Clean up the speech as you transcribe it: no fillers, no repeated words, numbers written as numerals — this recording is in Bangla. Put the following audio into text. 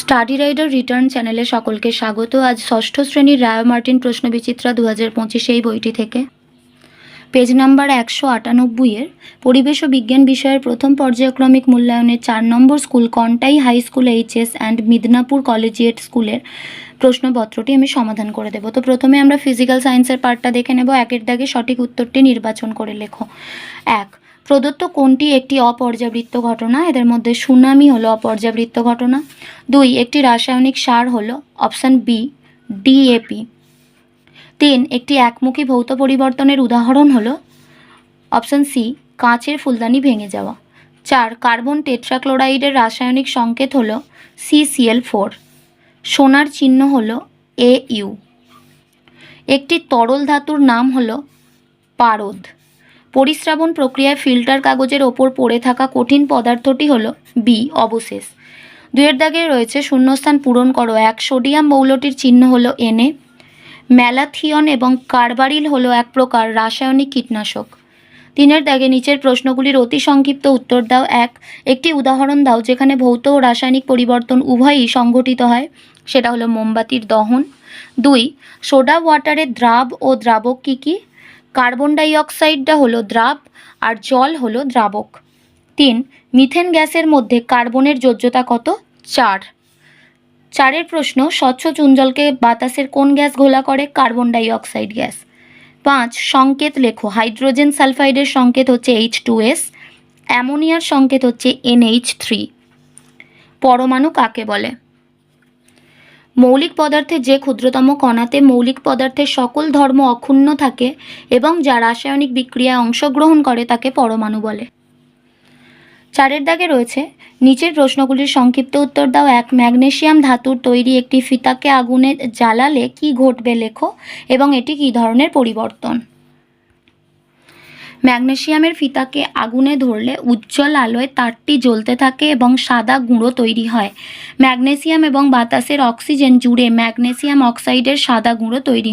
স্টাডি রাইডার রিটার্ন চ্যানেলে সকলকে স্বাগত। আজ ষষ্ঠ শ্রেণীর রায় মার্টিন প্রশ্নবিচিত্রা 2025 এই বইটি থেকে পেজ নাম্বার 198-এর পরিবেশ ও বিজ্ঞান বিষয়ের প্রথম পর্যায়ক্রমিক মূল্যায়নের 4 নম্বর school Contai high school HS and Midnapore collegiate স্কুলের প্রশ্নপত্রটি আমি সমাধান করে দেব। তো প্রথমে আমরা ফিজিক্যাল সায়েন্সের পার্টটা দেখে নেব। একের দাগে সঠিক উত্তরটি নির্বাচন করে লেখো। 1. প্রদত্ত কোনটি একটি অপর্যাবৃত্ত ঘটনা? এদের মধ্যে সুনামি হলো অপর্যাবৃত্ত ঘটনা। 2. একটি রাসায়নিক সার হলো অপশান বি ডিএপি। 3. একটি একমুখী ভৌত পরিবর্তনের উদাহরণ হলো অপশান সি কাঁচের ফুলদানি ভেঙে যাওয়া। 4. কার্বন টেট্রাক্লোরাইডের রাসায়নিক সংকেত হলো CCl4। সোনার চিহ্ন হলো AU। একটি তরল ধাতুর নাম হলো পারদ। পরিস্রাবণ প্রক্রিয়ায় ফিল্টার কাগজের ওপর পড়ে থাকা কঠিন পদার্থটি হলো বি অবশেষ। 2 দাগে রয়েছে শূন্যস্থান পূরণ করো। 1. সোডিয়াম মৌলটির চিহ্ন হলো Na। ম্যালাথিয়ন এবং কার্বারিল হলো এক প্রকার রাসায়নিক কীটনাশক। 3 দাগে নিচের প্রশ্নগুলির অতি সংক্ষিপ্ত উত্তর দাও। 1. একটি উদাহরণ দাও যেখানে ভৌত ও রাসায়নিক পরিবর্তন উভয়ই সংঘটিত হয়। সেটা হলো মোমবাতির দহন। 2. সোডা ওয়াটারের দ্রাব ও দ্রাবক কী কী? কার্বন ডাই অক্সাইডটা হলো দ্রাব আর জল হলো দ্রাবক। 3. মিথেন গ্যাসের মধ্যে কার্বনের যোজ্যতা কত? 4। 4 প্রশ্ন, স্বচ্ছ চুনজলকে বাতাসের কোন গ্যাস ঘোলা করে? Carbon die oxide gas. 5. সংকেত লেখো। হাইড্রোজেন সালফাইডের সংকেত হচ্ছে H2S, অ্যামোনিয়ার সংকেত হচ্ছে NH3। পরমাণু কাকে বলে? মৌলিক পদার্থের যে ক্ষুদ্রতম কণাতে মৌলিক পদার্থের সকল ধর্ম অক্ষুণ্ণ থাকে এবং যা রাসায়নিক বিক্রিয়ায় অংশগ্রহণ করে তাকে পরমাণু বলে। 4 দাগে রয়েছে নিচের প্রশ্নগুলির সংক্ষিপ্ত উত্তর দাও। 1. ম্যাগনেসিয়াম ধাতুর তৈরি একটি ফিতাকে আগুনে জ্বালালে কি ঘটবে লেখো এবং এটি কী ধরনের পরিবর্তন? ম্যাগনেসিয়ামের ফিতাকে আগুনে ধরলে উজ্জ্বল আলোয় তারটি জ্বলতে থাকে এবং সাদা গুঁড়ো তৈরি হয়। ম্যাগনেসিয়াম এবং বাতাসের অক্সিজেন জুড়ে ম্যাগনেসিয়াম অক্সাইডের সাদা গুঁড়ো তৈরি